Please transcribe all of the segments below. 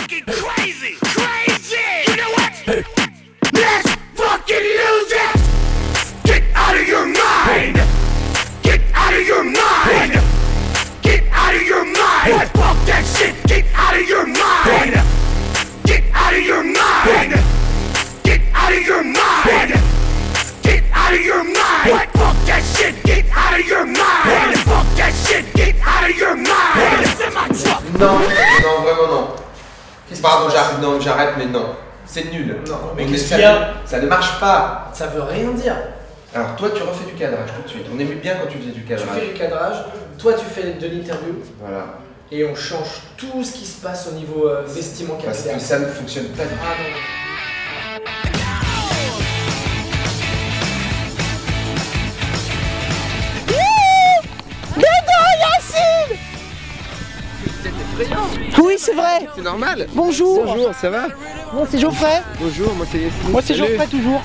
fucking crazy! Crazy! You know what? Let's fucking lose it! Get out of your mind! Get out of your mind! Get out of your mind! What? Fuck that shit! Get out of your mind! Get out of your mind! Get out of your mind! Get out of your mind! What? Fuck that shit! Get out of your mind! Fuck that shit! Get out of your mind! C'est ma truck! Non, non, vraiment non. Pardon, j'arrête, mais non. C'est nul. Non, mais On qu'est-ce essaie- qu'il y a? Ça ne marche pas. Ça veut rien dire. Alors toi, tu refais du cadrage tout de suite. On aimait bien quand tu faisais du Tu cadrage. fais du cadrage, toi tu fais de l'interview Voilà. et on change tout ce qui se passe au niveau vestimentaire. Parce que ça ne fonctionne pas du tout. Ah non. Oui, c'est vrai. C'est normal. Bonjour. Bonjour, ça va? Moi, c'est Geoffrey. Bonjour, moi c'est Yassine. Moi, c'est Salut. Geoffrey toujours.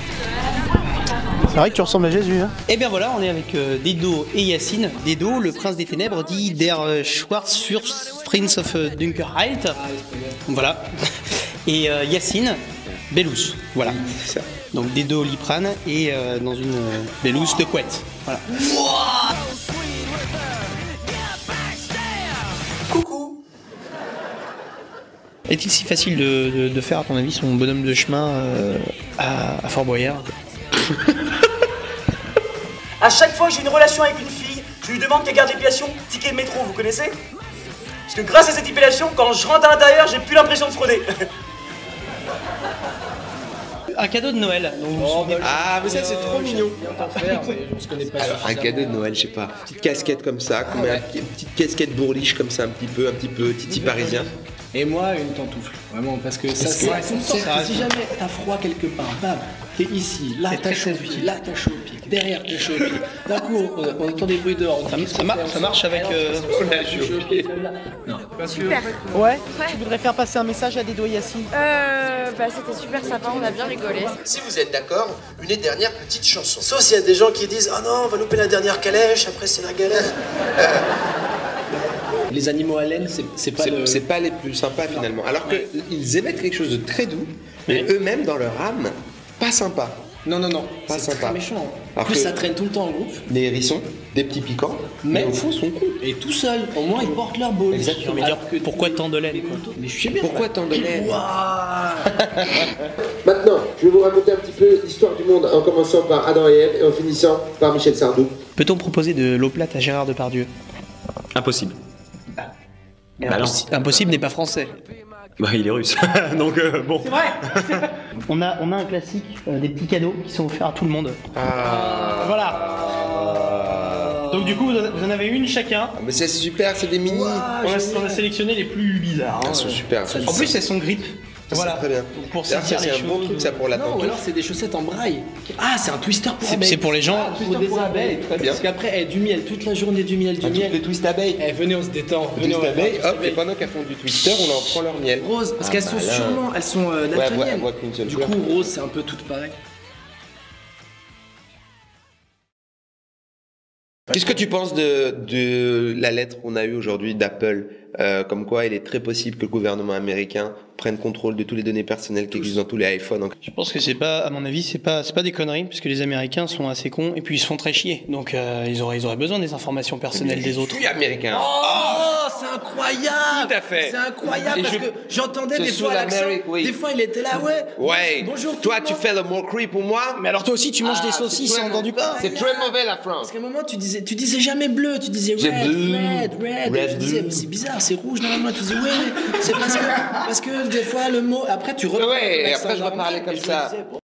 C'est vrai que tu ressembles à Jésus. Hein. Et bien voilà, on est avec Dedo et Yacine. Dedo, le prince des ténèbres, dit Der Schwarzfürst Prince of Dunkelheit. Voilà. Et Yacine, Belous. Voilà. C'est ça. Donc Dedo Liprane et dans une Belous de couette. Voilà. Coucou. Est-il si facile de faire, à ton avis, son bonhomme de chemin à Fort Boyard? À chaque fois que j'ai une relation avec une fille, je lui demande qu'elle garde l'épilation ticket de métro, vous connaissez? Parce que grâce à cette épilation, quand je rentre à l'intérieur, j'ai plus l'impression de frauder. Un cadeau de Noël. Donc, vous vous souvenez- Ah, mais ça c'est trop mignon. On se connaît pas. Alors, un cadeau de Noël, je sais pas. Petite casquette comme ça, qu'on met une petite casquette bourliche comme ça, un petit peu titi parisien. Et moi, une pantoufle. Vraiment, parce que ça, c'est si jamais t'as froid quelque part, bam, t'es ici, là C'est t'as très, chaud très au pied, utile. là t'as chaud au pied, derrière t'as chaud au pied. D'un coup, on entend des bruits dehors. Ça marche avec. Super. Ouais. Tu voudrais faire passer un message à Dedo et Yacine? C'était super sympa, on a bien rigolé. Si vous êtes d'accord, une dernière petite chanson. Sauf s'il y a des gens qui disent « Oh non, on va louper la dernière calèche, après c'est la galère. Les animaux à laine, c'est pas le... C'est pas les plus sympas finalement. Alors qu'ils émettent quelque chose de très doux, mais eux-mêmes dans leur âme, pas sympa. Non, Pas c'est sympa. très méchant. En Alors plus, que- ça traîne tout le temps en groupe. Des hérissons, des petits piquants, mais au fond sont cool. Et tout seul, au moins ils portent leur boule. Exactement. Mais dire, pourquoi tant de laine, quoi? Mais je sais bien. Pourquoi tant de laine? Maintenant, je vais vous raconter un petit peu l'histoire du monde en commençant par Adam et Ève et en finissant par Michel Sardou. Peut-on proposer de l'eau plate à Gérard Depardieu? Impossible. Impossible n'est pas français. Bah, il est russe. Donc, bon. C'est vrai. On a un classique, des petits cadeaux qui sont offerts à tout le monde. Voilà. Donc du coup, vous en avez une chacun. Ah, mais c'est super, c'est des mini. On a sélectionné les plus bizarres. Elles sont super. En plus, elles sont grippes. Voilà. Très bien. Pour D'ailleurs, sentir ça, les c'est un bon choses. truc ça pour la Non, ou pantoufle. alors c'est des chaussettes en braille. Ah, c'est un twister pour abeilles. C'est pour les gens. Pour des abeilles, très bien. Parce qu'après, du miel, toute la journée du miel, du miel. Les twist abeilles. Venez, on se détend. Twist abeilles, hop, et pendant qu'elles font du twister, on leur prend leur miel. Rose, parce Ah, qu'elles bah sont là. sûrement, elles sont daltoniennes. elles voient qu'une seule Du couleur. coup, rose, c'est un peu toutes pareilles. Qu'est-ce que tu penses de la lettre qu'on a eue aujourd'hui d'Apple, comme quoi il est très possible que le gouvernement américain prenne contrôle de toutes les données personnelles qui existent dans tous les iPhones. Je pense que c'est pas, à mon avis, c'est pas des conneries, puisque les Américains sont assez cons et puis ils se font très chier. Donc ils auraient besoin des informations personnelles des autres. Oui, américain. Oh, c'est incroyable! Tout à fait. C'est incroyable Et parce que j'entendais des fois l'accent. oui. Des fois, il était là, ouais. Ouais. Bonjour. Toi, tu fais le mot creep pour moi. Mais alors toi aussi, tu manges des saucisses en dents du pain. C'est très mauvais la France. Parce qu'à un moment, tu disais jamais bleu, tu disais J'ai red, bleu. red. Red, Je disais, blue. mais c'est bizarre, c'est rouge normalement. Tu disais, ouais, mais c'est parce que des fois le mot. Après, tu Ouais, et après je reparlais comme ça.